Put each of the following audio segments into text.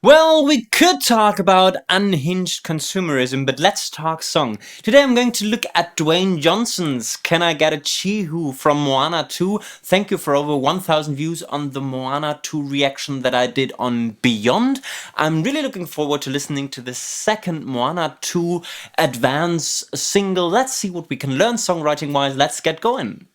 Well, we could talk about unhinged consumerism, but let's talk song. Today I'm going to look at Dwayne Johnson's Can I Get a Chee from Moana 2. Thank you for over 1,000 views on the Moana 2 reaction that I did on Beyond. I'm really looking forward to listening to the second Moana 2 advance single. Let's see what we can learn songwriting-wise. Let's get going.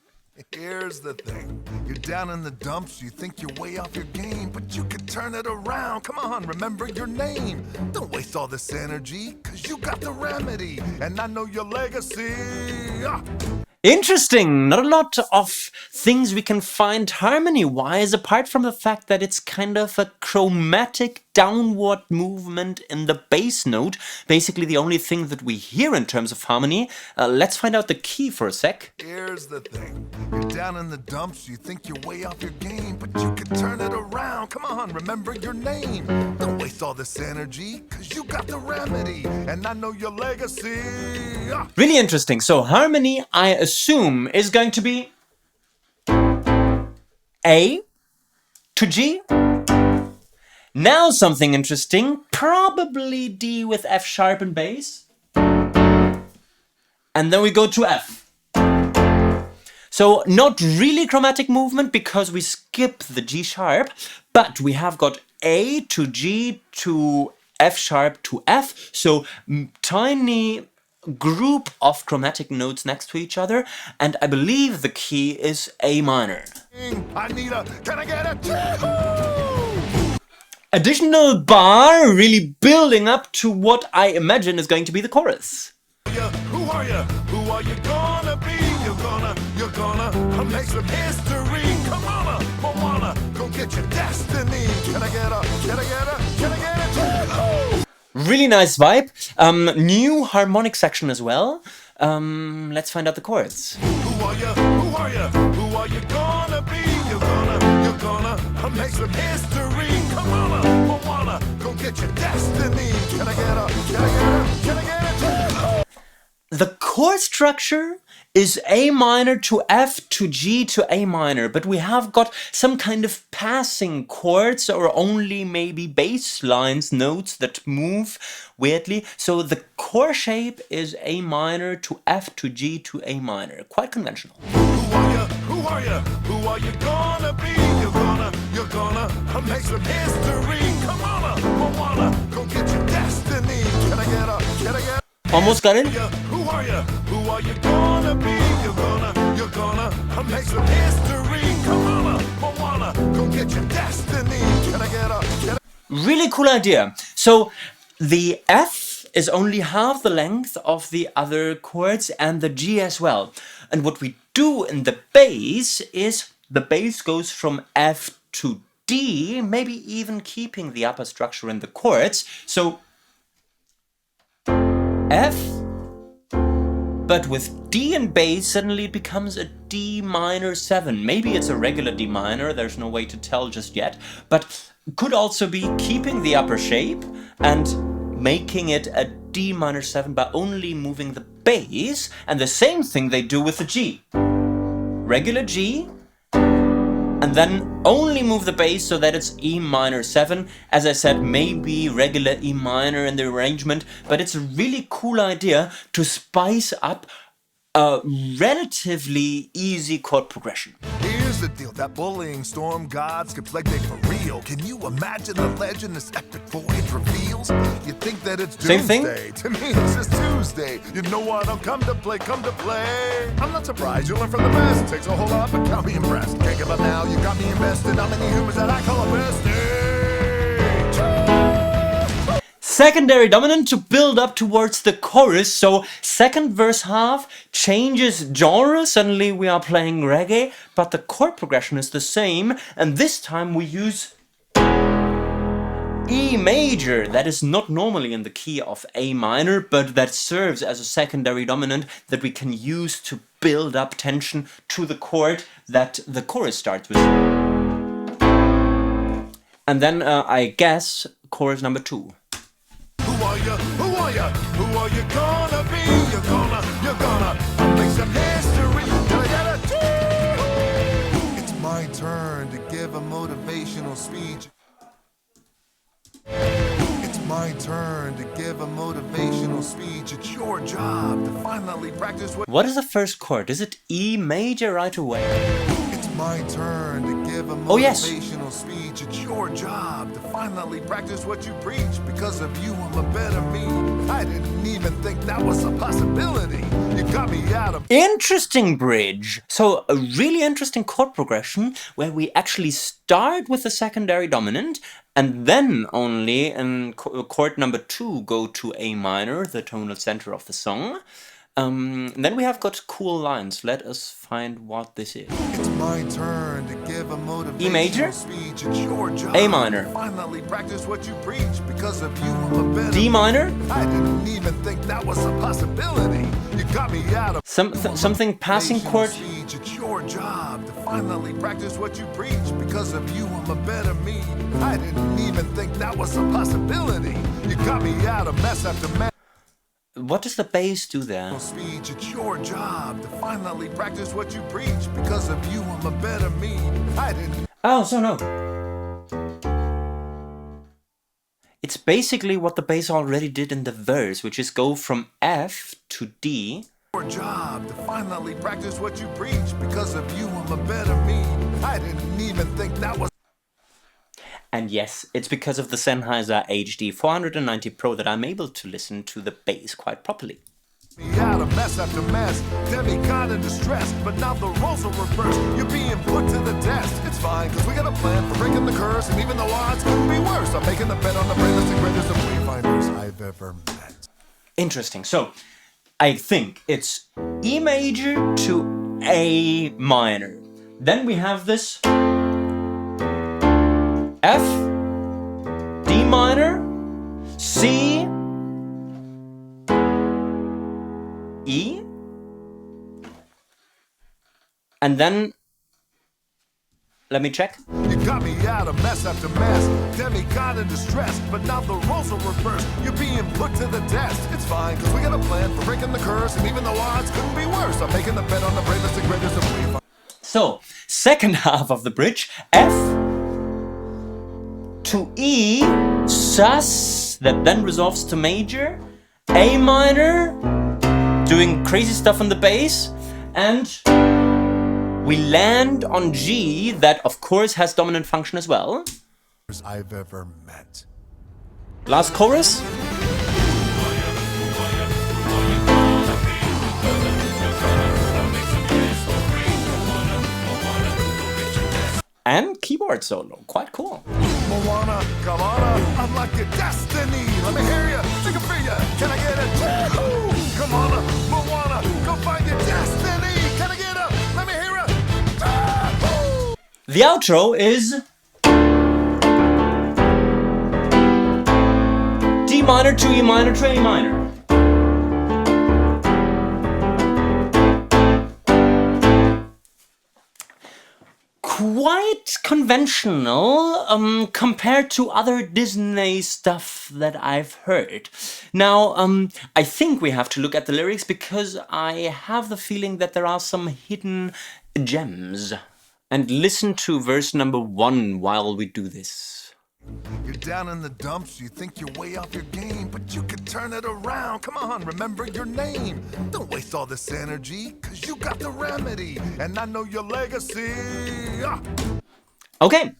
Here's the thing, you're down in the dumps, you think you're way off your game, but you can turn it around. Come on, remember your name. Don't waste all this energy, cause you got the remedy, and I know your legacy. Interesting! Not a lot of things we can find harmony-wise, apart from the fact that it's kind of a chromatic downward movement in the bass note. Basically the only thing that we hear in terms of harmony. Let's find out the key for a sec. Here's the thing, you're down in the dumps, you think you're way off your game, but you can turn it around. Come on, remember your name. Don't waste all this energy, cause you got the remedy, and I know your legacy. Really interesting. So harmony, I assume, is going to be A to G. Now something interesting, probably D with F sharp and bass. And then we go to F. So not really chromatic movement because we skip the G sharp, but we have got A to G to F sharp to F. So tiny group of chromatic notes next to each other, and I believe the key is A minor. I need a, can I get a chee? Additional bar, really building up to what I imagine is going to be the chorus. Who are you? Who are you gonna be? You're gonna make some history. Come on, Moana, go get your destiny. Can I get a, can I get a, can I get a chee? Really nice vibe. New harmonic section as well. Let's find out the chords. Who are you? Who are you? Who are you gonna be? You're gonna make some history. Come on, Moana, go get your destiny. Can I get a, can I get a, can I get a chee? The chord structure is A minor to F to G to A minor, but we have got some kind of passing chords or only maybe bass lines, notes that move weirdly. So the chord shape is A minor to F to G to A minor. Quite conventional. Who are you? Who are you? Who are you gonna be? You're gonna make some history. Come on, Moana, go get your destiny. Can I get a, can I get a? Almost got it. Who are you? Who are you gonna be? You're gonna make some history. Come on, Moana, go get your destiny. Can I get a, can I? Really cool idea. So the F is only half the length of the other chords and the G as well. And what we do in the bass is the bass goes from F to D, maybe even keeping the upper structure in the chords. So F, but with D and bass, suddenly it becomes a D minor 7. Maybe it's a regular D minor, there's no way to tell just yet, but could also be keeping the upper shape and making it a D minor 7 by only moving the bass, and the same thing they do with the G. Regular G, and then only move the bass so that it's E minor 7. As I said, maybe regular E minor in the arrangement, but it's a really cool idea to spice up a relatively easy chord progression. Here's the deal, that bullying storm god skips leg day for real. Can you imagine the legend this epic voyage reveals? You think that it's Same thing? doomsday. To me, it's just Tuesday. You know what? I'll come to play, come to play. I'm not surprised, you learn from the best. Takes a whole lot, but count me impressed. Can't give up now, you got me invested. How many humans that I call a bestie? Secondary dominant to build up towards the chorus, so second verse half changes genre, suddenly we are playing reggae, but the chord progression is the same, and this time we use E major. That is not normally in the key of A minor, but that serves as a secondary dominant that we can use to build up tension to the chord that the chorus starts with. And then I guess chorus number 2. Who are you? Who are you? Who are you gonna be? You're gonna make some history. Can I get a chee? It's my turn to give a motivational speech. my turn to give a motivational speech. It's your job to finally practice What is the first chord? Is it E major right away? It's my turn to give a motivational speech. It's your job to finally practice what you preach. Because of you, I'm a better me. I didn't even think that was a possibility. You got me out of... Interesting bridge. So a really interesting chord progression where we actually start with the secondary dominant and then only in chord number 2 go to A minor, the tonal center of the song. Then we have got cool lines. Let us find what this is. It's my turn to give a motivational E major, speech. It's your job. A minor. Finally practice what you preach. Because of you, I'm a better D minor. I didn't even think that was a possibility. You got me out of something passing chord. Speech. It's your job to finally practice what you preach. Because of you, I'm a better me. I didn't even think that was a possibility. You got me out of mess after mess. What does the bass do there? Speech, it's your job to finally practice what you preach. Because of you, I'm a better me. I didn't. Oh, so no. It's basically what the bass already did in the verse, which is go from F to D. Your job to finally practice what you preach. Because of you, I'm a better me. I didn't even think that was. And yes, it's because of the Sennheiser HD 490 Pro that I'm able to listen to the bass quite properly. Out of mess after mess, demigod and distressed, but now the roles are reversed. You're being put to the test. It's fine, cause we got a plan for breaking the curse, and even though odds couldn't be worse, I'm making the bet on the bravest and greatest of wayfinders I've ever met. Interesting. So, I think it's E major to A minor. Then we have this F, D minor, C, E, and then, let me check. You got me out of mess after mess, demigod and distressed, but now the roles are reversed. You're being put to the test. It's fine, cause we got a plan for breaking the curse, and even though odds couldn't be worse, I'm making the bet on the bravest and greatest of wayfinders. So, second half of the bridge, F to E, sus, that then resolves to major, A minor, doing crazy stuff on the bass, and we land on G, that of course has dominant function as well. I've ever met. Last chorus. And keyboard solo, quite cool. Moana, come on, I'm like your destiny. Let me hear you, sing it for you. Can I get a Yahoo? Come on, Moana, go find your destiny. Can I get a? Let me hear it. Yahoo! The outro is D minor to E minor to A minor. Quite conventional compared to other Disney stuff that I've heard. Now, I think we have to look at the lyrics because I have the feeling that there are some hidden gems. And listen to verse number 1 while we do this. You're down in the dumps, you think you're way off your game, but you can turn it around. Come on, remember your name. Don't waste all this energy, cause you got the remedy, and I know your legacy. Okay,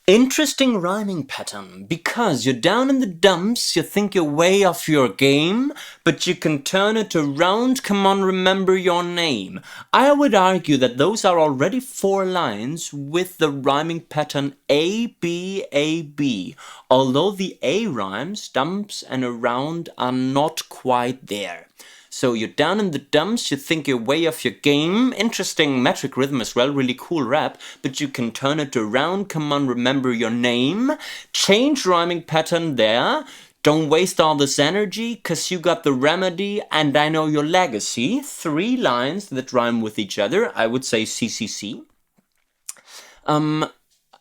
interesting rhyming pattern, because you're down in the dumps, you think you're way off your game, but you can turn it around, come on, remember your name. I would argue that those are already 4 lines with the rhyming pattern A, B, A, B, although the A rhymes, dumps and around, are not quite there. So you're down in the dumps, you think you're way off your game, interesting metric rhythm as well, really cool rap, but you can turn it around, come on, remember your name, change rhyming pattern there, don't waste all this energy, cause you got the remedy, and I know your legacy. 3 lines that rhyme with each other, I would say CCC.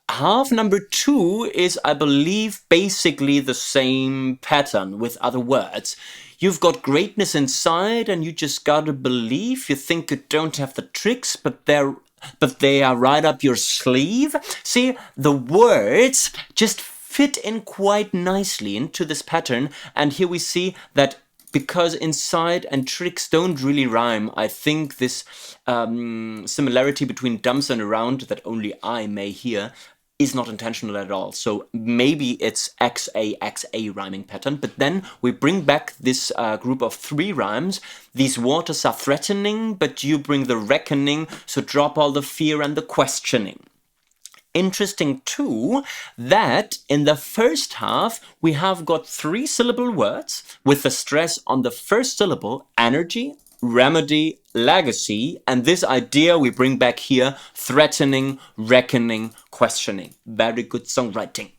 Half number 2 is, I believe, basically the same pattern with other words. You've got greatness inside and you just gotta believe. You think you don't have the tricks, but they are right up your sleeve. See, the words just fit in quite nicely into this pattern. And here we see that because inside and tricks don't really rhyme, I think this similarity between dumps and around that only I may hear is not intentional at all. So maybe it's XA rhyming pattern, but then we bring back this group of 3 rhymes. These waters are threatening, but you bring the reckoning, so drop all the fear and the questioning. Interesting too that in the first half we have got 3-syllable words with the stress on the first syllable, energy, remedy, legacy, and this idea we bring back here, threatening, reckoning, questioning. Very good songwriting.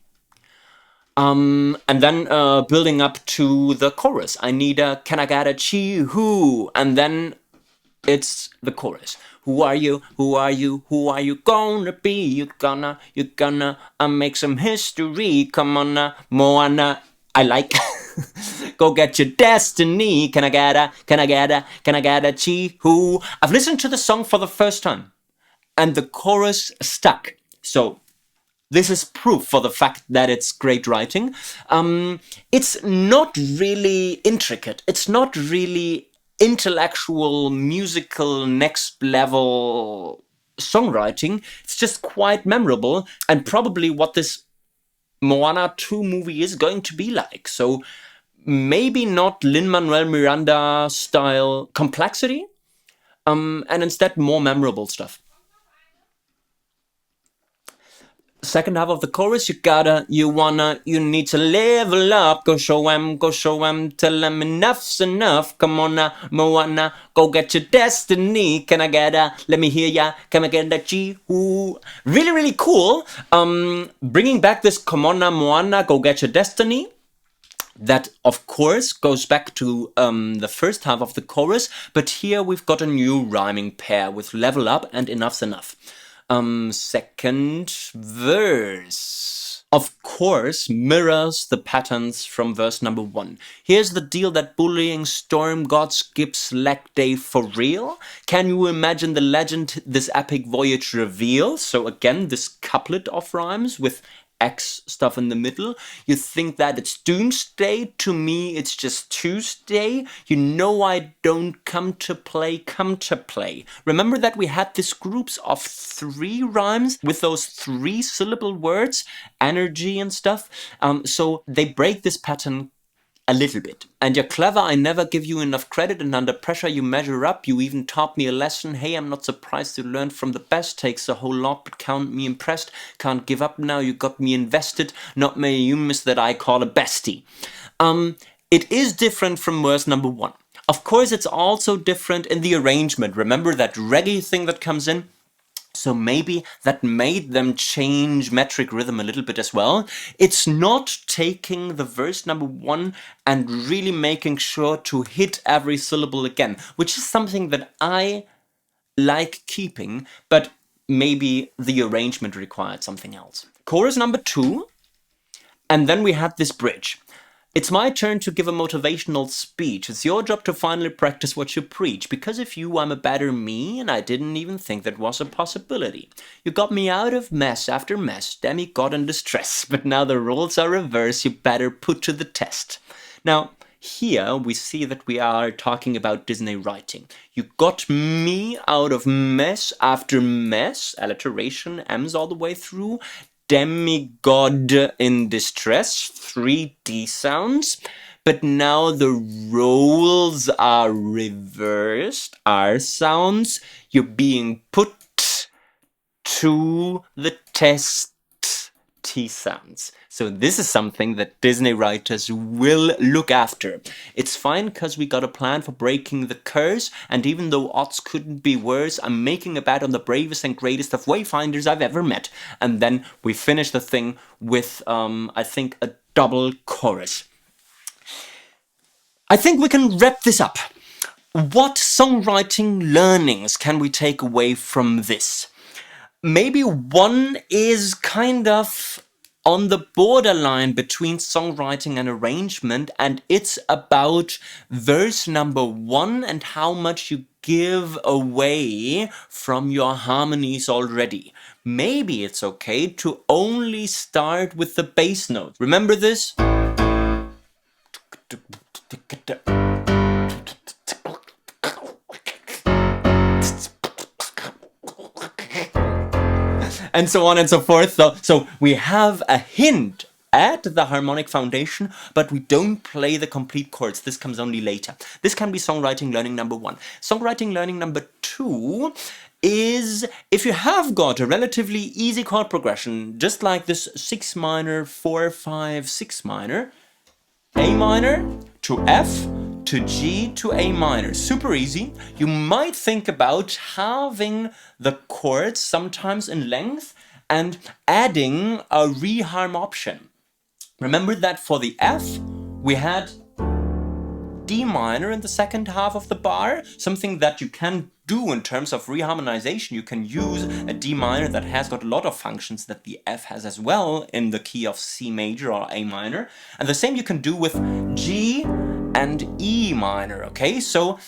And then building up to the chorus. I need a, can I get a Chee, who? And then it's the chorus. Who are you? Who are you? Who are you gonna be? You gonna make some history. Come on, Moana. I like. Go get your destiny. Can I get a Chee, who? I've listened to the song for the first time, and the chorus stuck. So this is proof for the fact that it's great writing. It's not really intricate. It's not really intellectual, musical, next level songwriting. It's just quite memorable and probably what this Moana 2 movie is going to be like. So maybe not Lin-Manuel Miranda style complexity, and instead more memorable stuff. Second half of the chorus, you need to level up, go show 'em, tell 'em enough's enough, come on Moana, go get your destiny, can I get a, let me hear ya, can I get a Chee, who? Really, really cool, bringing back this come on Moana, go get your destiny. That, of course, goes back to the first half of the chorus, but here we've got a new rhyming pair with level up and enough's enough. Second verse, of course, mirrors the patterns from verse number 1. Here's the deal that bullying storm god skips leg day for real. Can you imagine the legend this epic voyage reveals? So again, this couplet of rhymes with X stuff in the middle. You think that it's doomsday? To me, it's just Tuesday. You know I don't come to play. Remember that we had these groups of 3 rhymes with those 3-syllable words, energy and stuff. So they break this pattern a little bit. And you're clever, I never give you enough credit, and under pressure you measure up. You even taught me a lesson. Hey, I'm not surprised you learned from the best. Takes a whole lot, but count me impressed. Can't give up now, you got me invested. Not may you miss that I call a bestie. It is different from verse number 1. Of course, it's also different in the arrangement. Remember that reggae thing that comes in? So maybe that made them change metric rhythm a little bit as well. It's not taking the verse number 1 and really making sure to hit every syllable again, which is something that I like keeping, but maybe the arrangement required something else. Chorus number 2, and then we had this bridge. It's my turn to give a motivational speech. It's your job to finally practice what you preach. Because of you, I'm a better me, and I didn't even think that was a possibility. You got me out of mess after mess, demigod in distress. But now the roles are reversed, you better put to the test. Now, here we see that we are talking about Disney writing. You got me out of mess after mess, alliteration, M's all the way through, demigod in distress, 3 D sounds, but now the roles are reversed, R sounds, you're being put to the test, T sounds. So this is something that Disney writers will look after. It's fine because we got a plan for breaking the curse, and even though odds couldn't be worse, I'm making a bet on the bravest and greatest of wayfinders I've ever met. And then we finish the thing with, I think, a double chorus. I think we can wrap this up. What songwriting learnings can we take away from this? Maybe one is kind of on the borderline between songwriting and arrangement, and it's about verse number 1 and how much you give away from your harmonies already. Maybe it's okay to only start with the bass notes. Remember this? And so on and so forth. So we have a hint at the harmonic foundation, but we don't play the complete chords. This comes only later. This can be songwriting learning number 1. Songwriting learning number 2 is if you have got a relatively easy chord progression, just like this 6 minor, 4, 5, 6 minor, A minor to F to G to A minor. Super easy. You might think about halving the chords sometimes in length and adding a reharm option. Remember that for the F, we had D minor in the second half of the bar, something that you can do in terms of reharmonization. You can use a D minor that has got a lot of functions that the F has as well in the key of C major or A minor. And the same you can do with G and E minor, okay? So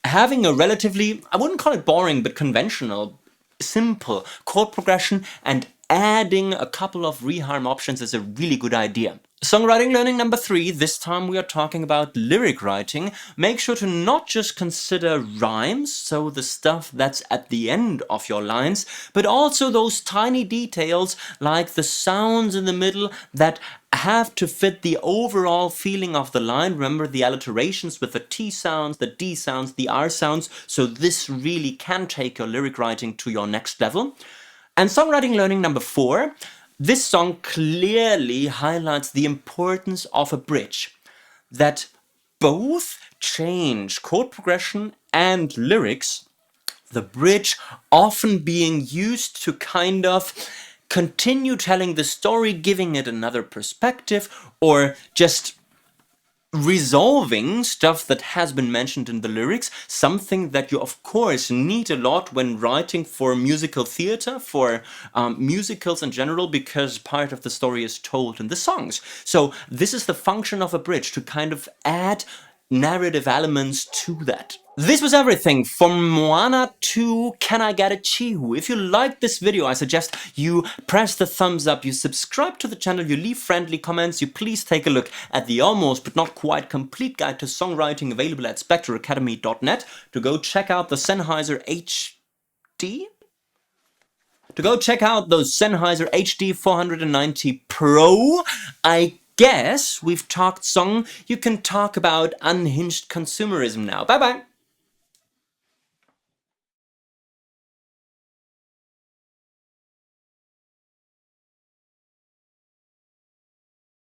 having a relatively, I wouldn't call it boring, but conventional, simple chord progression and adding a couple of reharm options is a really good idea. Songwriting learning number 3, this time we are talking about lyric writing. Make sure to not just consider rhymes, so the stuff that's at the end of your lines, but also those tiny details like the sounds in the middle that have to fit the overall feeling of the line. Remember the alliterations with the T sounds, the D sounds, the R sounds, so this really can take your lyric writing to your next level. And songwriting learning number 4, this song clearly highlights the importance of a bridge, that both change chord progression and lyrics, the bridge often being used to kind of continue telling the story, giving it another perspective, or just resolving stuff that has been mentioned in the lyrics, something that you of course need a lot when writing for musical theater, for musicals in general, because part of the story is told in the songs. So this is the function of a bridge, to kind of add narrative elements to that. This was everything from Moana to Can I Get a Chee? If you liked this video, I suggest you press the thumbs up, you subscribe to the channel, you leave friendly comments, you please take a look at the almost but not quite complete guide to songwriting available at spectreacademy.net, to go check out the Sennheiser HD? To go check out those Sennheiser HD 490 Pro. I guess we've talked song. You can talk about unhinged consumerism now. Bye bye.